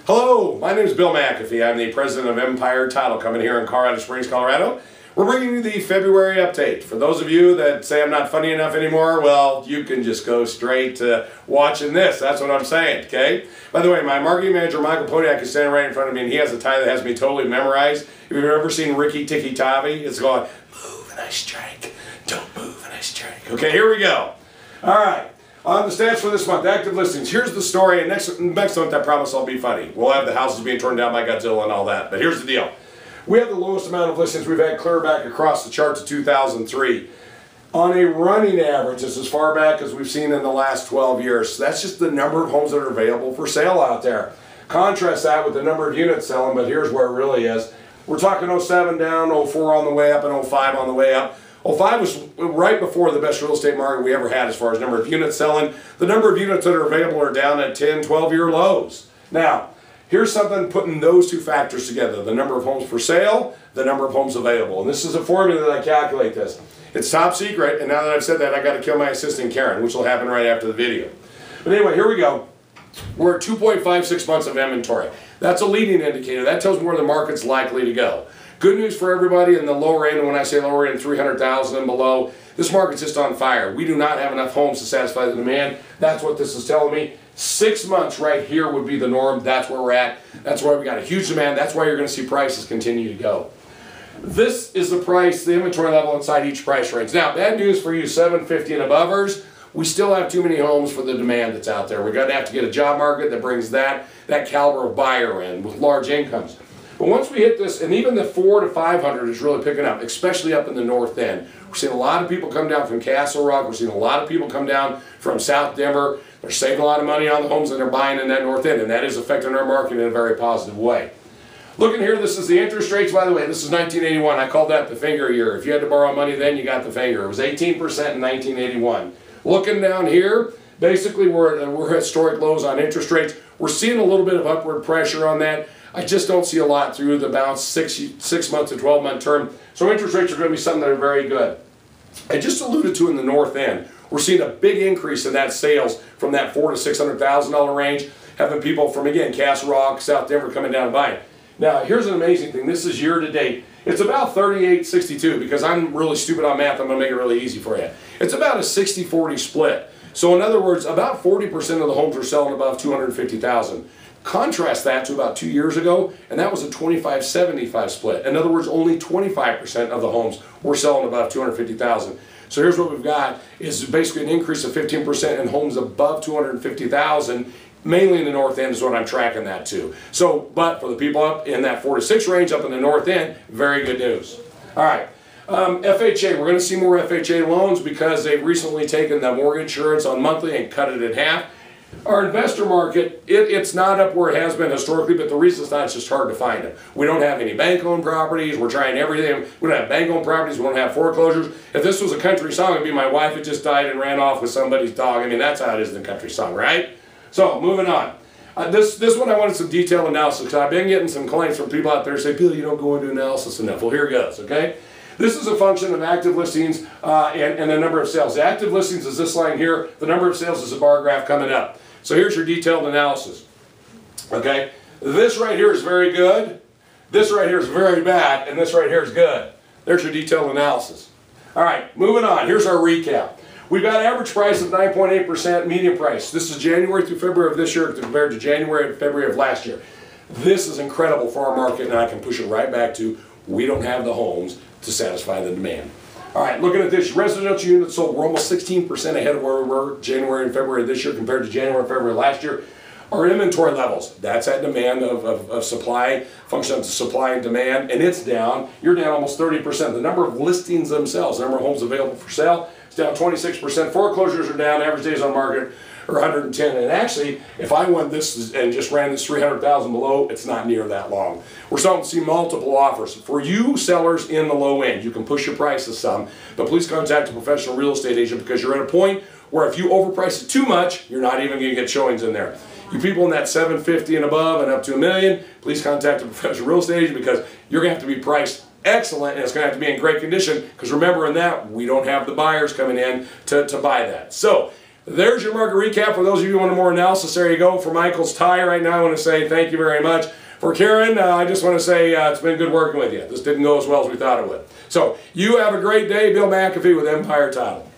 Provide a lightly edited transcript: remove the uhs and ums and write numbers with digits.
Hello, my name is Bill McAfee. I'm the president of Empire Title Company here in Colorado Springs, Colorado. We're bringing you the February update. For those of you that say I'm not funny enough anymore, well, you can just go straight to watching this. That's what I'm saying, okay? By the way, my marketing manager, Michael Podiak, is standing right in front of me, and he has a tie that has me totally memorized. If you've ever seen Ricky Tikki Tavi, it's going, move and I strike, don't move and I strike. Okay, here we go. All right. On the stats for this month, active listings. Here's the story, and next month I promise I'll be funny. We'll have the houses being torn down by Godzilla and all that, but here's the deal. We have the lowest amount of listings we've had clear back across the chart to 2003. On a running average, it's as far back as we've seen in the last 12 years. So that's just the number of homes that are available for sale out there. Contrast that with the number of units selling, but here's where it really is. We're talking 07 down, 04 on the way up, and 05 on the way up. 05 was right before the best real estate market we ever had as far as number of units selling. The number of units that are available are down at 10, 12-year lows. Now, here's something putting those two factors together. The number of homes for sale, the number of homes available. And this is a formula that I calculate this. It's top secret, and now that I've said that, I've got to kill my assistant Karen, which will happen right after the video. But anyway, here we go. We're at 2.56 months of inventory. That's a leading indicator. That tells me where the market's likely to go. Good news for everybody in the lower end, and when I say lower end, 300,000 and below, this market's just on fire. We do not have enough homes to satisfy the demand. That's what this is telling me. 6 months right here would be the norm. That's where we're at. That's why we got a huge demand. That's why you're going to see prices continue to go. This is the price, the inventory level inside each price range. Now, bad news for you 750 and abovers. We still have too many homes for the demand that's out there. We're going to have to get a job market that brings that caliber of buyer in with large incomes. But once we hit this, and even the 400 to 500 is really picking up, especially up in the north end. We're seeing a lot of people come down from Castle Rock. We're seeing a lot of people come down from South Denver. They're saving a lot of money on the homes that they're buying in that north end, and that is affecting our market in a very positive way. Looking here, this is the interest rates. By the way, this is 1981. I called that the finger year. If you had to borrow money then, you got the finger. It was 18% in 1981. Looking down here, basically we're at historic lows on interest rates. We're seeing a little bit of upward pressure on that. I just don't see a lot through the balance 6 month to 12-month term. So interest rates are going to be something that are very good. I just alluded to in the north end, we're seeing a big increase in that sales from that $400,000 to $600,000 range, having people from, again, Castle Rock, South Denver coming down and buying. Now, here's an amazing thing. This is year to date. It's about 38-62 because I'm really stupid on math. I'm going to make it really easy for you. It's about a 60-40 split. So in other words, about 40% of the homes are selling above $250,000. Contrast that to about 2 years ago, and that was a 25-75 split. In other words, only 25% of the homes were selling above $250,000. So here's what we've got is basically an increase of 15% in homes above $250,000, mainly in the north end is what I'm tracking that to. So, but for the people up in that 4 to 6 range up in the north end, very good news. All right. FHA, we're going to see more FHA loans because they've recently taken the mortgage insurance on monthly and cut it in half. Our investor market, it's not up where it has been historically, but the reason it's not, it's just hard to find them. We don't have any bank-owned properties. We're trying everything. We don't have bank-owned properties. We don't have foreclosures. If this was a country song, it'd be my wife had just died and ran off with somebody's dog. I mean, that's how it is in the country song, right? So, moving on. This one I wanted some detailed analysis because I've been getting some complaints from people out there who say, Bill, you don't go into analysis enough. Well, here it goes, okay? This is a function of active listings and the number of sales. The active listings is this line here. The number of sales is a bar graph coming up. So here's your detailed analysis. Okay? This right here is very good. This right here is very bad. And this right here is good. There's your detailed analysis. All right, moving on. Here's our recap. We've got average price of 9.8%, median price. This is January through February of this year compared to January and February of last year. This is incredible for our market, and I can push it right back to we don't have the homes to satisfy the demand. All right, looking at this, residential units sold, we're almost 16% ahead of where we were January and February of this year compared to January and February last year. Our inventory levels, that's that demand of supply, function of supply and demand, and it's down. You're down almost 30%. The number of listings themselves, the number of homes available for sale, is down 26%. Foreclosures are down, average days on market are 110. And actually, if I went this and just ran this 300,000 below, it's not near that long. We're starting to see multiple offers. For you sellers in the low end, you can push your prices some, but please contact a professional real estate agent because you're at a point where if you overprice it too much, you're not even going to get showings in there. You people in that 750 and above and up to $1 million, please contact a professional real estate agent because you're going to have to be priced excellent and it's going to have to be in great condition because remember in that, we don't have the buyers coming in to buy that. So there's your market recap. For those of you who want more analysis, there you go. For Michael's tie right now, I want to say thank you very much. For Karen, I just want to say it's been good working with you. This didn't go as well as we thought it would. So you have a great day. Bill McAfee with Empire Title.